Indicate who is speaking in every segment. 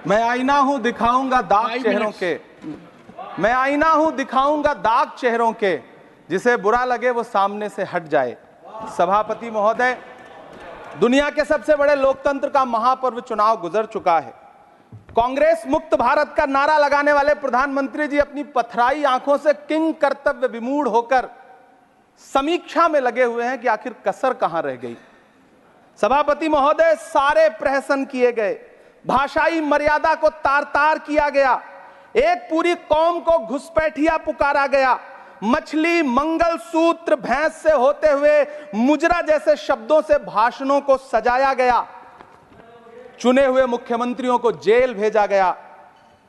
Speaker 1: मैं आईना हूं दिखाऊंगा दाग चेहरों के, मैं आईना हूं दिखाऊंगा दाग चेहरों के, जिसे बुरा लगे वो सामने से हट जाए। सभापति महोदय, दुनिया के सबसे बड़े लोकतंत्र का महापर्व चुनाव गुजर चुका है। कांग्रेस मुक्त भारत का नारा लगाने वाले प्रधानमंत्री जी अपनी पथराई आंखों से किंग कर्तव्य विमूढ़ होकर समीक्षा में लगे हुए हैं कि आखिर कसर कहां रह गई। सभापति महोदय, सारे प्रहसन किए गए, भाषाई मर्यादा को तार तार किया गया, एक पूरी कौम को घुसपैठिया पुकारा गया, मछली मंगल सूत्र भैंस से होते हुए मुजरा जैसे शब्दों से भाषणों को सजाया गया, चुने हुए मुख्यमंत्रियों को जेल भेजा गया,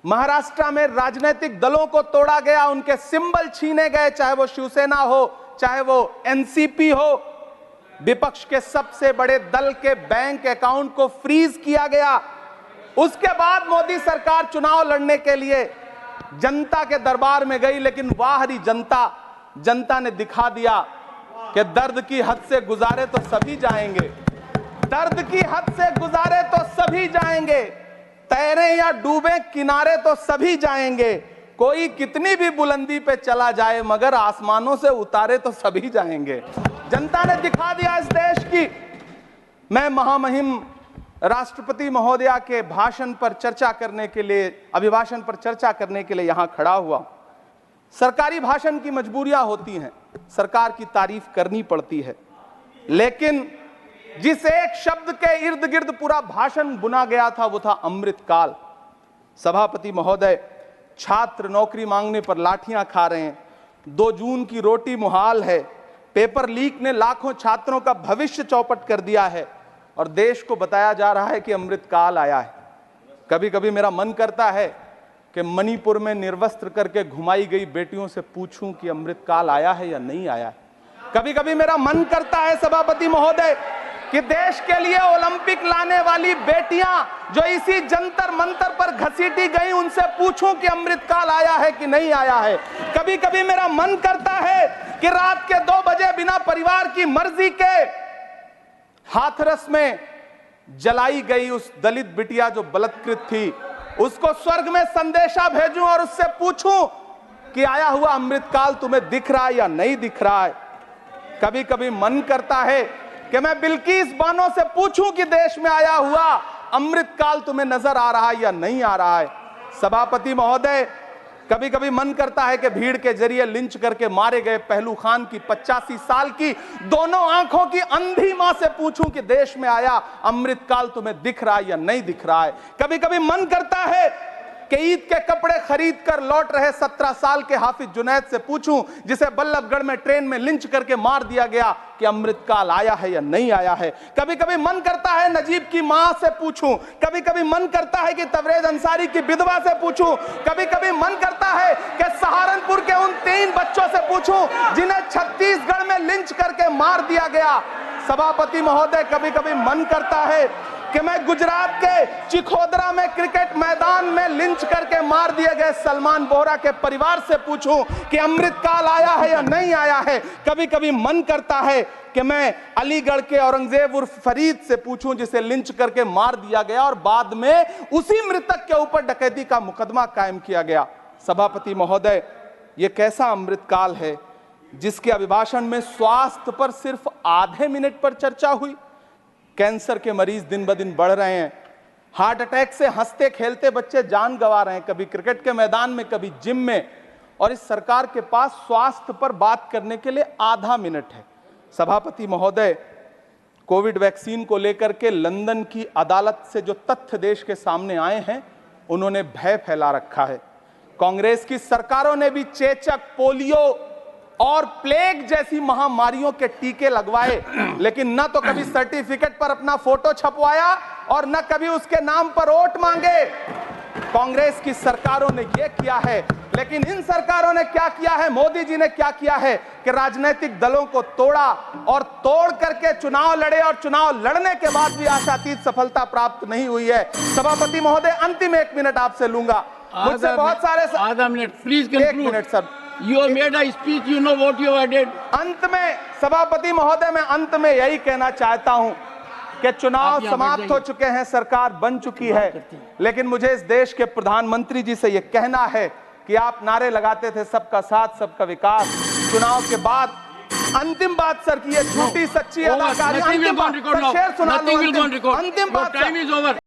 Speaker 1: महाराष्ट्र में राजनीतिक दलों को तोड़ा गया, उनके सिंबल छीने गए, चाहे वो शिवसेना हो चाहे वो एनसीपी हो, विपक्ष के सबसे बड़े दल के बैंक अकाउंट को फ्रीज किया गया। उसके बाद मोदी सरकार चुनाव लड़ने के लिए जनता के दरबार में गई, लेकिन वाह री जनता ने दिखा दिया कि दर्द की हद से गुजारे तो सभी जाएंगे, दर्द की हद से गुजारे तो सभी जाएंगे, तैरे या डूबे किनारे तो सभी जाएंगे, कोई कितनी भी बुलंदी पे चला जाए मगर आसमानों से उतारे तो सभी जाएंगे। जनता ने दिखा दिया इस देश की। मैं महामहिम राष्ट्रपति महोदया के भाषण पर चर्चा करने के लिए, अभिभाषण पर चर्चा करने के लिए यहां खड़ा हुआ। सरकारी भाषण की मजबूरियां होती हैं, सरकार की तारीफ करनी पड़ती है, लेकिन जिस एक शब्द के इर्द गिर्द पूरा भाषण बुना गया था वो था अमृतकाल। सभापति महोदय, छात्र नौकरी मांगने पर लाठियां खा रहे हैं, 2 जून की रोटी मुहाल है, पेपर लीक ने लाखों छात्रों का भविष्य चौपट कर दिया है और देश को बताया जा रहा है कि अमृतकाल आया है। कभी कभी मेरा मन करता है कि मणिपुर में निर्वस्त्र करके घुमाई गई बेटियों से पूछूं कि अमृतकाल आया है या नहीं आया है। कभी कभी मेरा मन करता है सभापति महोदय कि देश के लिए ओलंपिक लाने वाली बेटियां जो इसी जंतर मंतर पर घसीटी गई, उनसे पूछूं कि अमृतकाल आया है कि नहीं आया है। कभी कभी मेरा मन करता है कि रात के 2 बजे बिना परिवार की मर्जी के हाथरस में जलाई गई उस दलित बिटिया जो बलात्कृत थी, उसको स्वर्ग में संदेशा भेजूं और उससे पूछूं कि आया हुआ अमृतकाल तुम्हें दिख रहा है या नहीं दिख रहा है। कभी कभी मन करता है कि मैं बिल्किस बानो से पूछूं कि देश में आया हुआ अमृतकाल तुम्हें नजर आ रहा है या नहीं आ रहा है। सभापति महोदय, कभी कभी मन करता है कि भीड़ के जरिए लिंच करके मारे गए पहलू खान की 85 साल की दोनों आंखों की अंधी मां से पूछूं कि देश में आया अमृतकाल तुम्हें दिख रहा है या नहीं दिख रहा है। कभी कभी मन करता है कि ईद के कपड़े खरीद कर लौट रहे 17 साल के हाफिज जुनैद से पूछूं, जिसे बल्लभगढ़ में ट्रेन में लिंच करके मार दिया गया, कि अमृतकाल आया है या नहीं आया है। कभी कभी मन करता है नजीब की मां से पूछूं, कभी कभी मन करता है कि तबरेज अंसारी की विधवा से पूछूं, कभी कभी मन करता है कि सहारनपुर के उन 3 बच्चों से पूछूं जिन्हें छत्तीसगढ़ में लिंच करके मार दिया गया। सभापति महोदय, कभी कभी मन करता है कि मैं गुजरात के चिखोदरा में क्रिकेट मैदान में लिंच करके मार दिए गए सलमान बोहरा के परिवार से पूछूं कि अमृतकाल आया है या नहीं आया है। कभी कभी मन करता है कि मैं अलीगढ़ के औरंगजेब उर्फ फरीद से पूछूं जिसे लिंच करके मार दिया गया और बाद में उसी मृतक के ऊपर डकैती का मुकदमा कायम किया गया। सभापति महोदय, यह कैसा अमृतकाल है जिसके अभिभाषण में स्वास्थ्य पर सिर्फ आधे मिनट पर चर्चा हुई। कैंसर के मरीज दिन ब दिन बढ़ रहे हैं, हार्ट अटैक से हंसते खेलते बच्चे जान गंवा रहे हैं, कभी क्रिकेट के मैदान में कभी जिम में, और इस सरकार के पास स्वास्थ्य पर बात करने के लिए आधा मिनट है। सभापति महोदय, कोविड वैक्सीन को लेकर के लंदन की अदालत से जो तथ्य देश के सामने आए हैं, उन्होंने भय फैला रखा है। कांग्रेस की सरकारों ने भी चेचक, पोलियो और प्लेग जैसी महामारियों के टीके लगवाए, लेकिन न तो कभी सर्टिफिकेट पर अपना फोटो छपवाया और न कभी उसके नाम पर वोट मांगे। कांग्रेस की सरकारों ने यह किया है, लेकिन इन सरकारों ने क्या किया है, मोदी जी ने क्या किया है कि राजनीतिक दलों को तोड़ा और तोड़ करके चुनाव लड़े, और चुनाव लड़ने के बाद भी आशातीत सफलता प्राप्त नहीं हुई है। सभापति महोदय, अंतिम 1 मिनट आपसे लूंगा, मुझसे बहुत सारे।
Speaker 2: आधा minute please,
Speaker 1: 1 minute sir.
Speaker 2: You have made a speech, you know what you have did.
Speaker 1: अंत में सभापति महोदय, मैं अंत में यही कहना चाहता हूं कि चुनाव
Speaker 2: आप यहाँ बैठ
Speaker 1: समाप्त हो
Speaker 2: जाइए।
Speaker 1: चुके हैं, सरकार बन चुकी है, लेकिन मुझे इस देश के प्रधानमंत्री जी से यह कहना है कि आप नारे लगाते थे सबका साथ सबका विकास। चुनाव के बाद अंतिम बात सर की ये झूठी सच्ची
Speaker 2: Over.
Speaker 1: अदाकारी,
Speaker 2: Nothing will
Speaker 1: अंतिम
Speaker 2: go on
Speaker 1: बात
Speaker 2: record
Speaker 1: सर,
Speaker 2: now.
Speaker 1: शेर सुना लो,
Speaker 2: Nothing will go on record.
Speaker 1: अंतिम
Speaker 2: Your
Speaker 1: बात
Speaker 2: time
Speaker 1: सर।
Speaker 2: is over.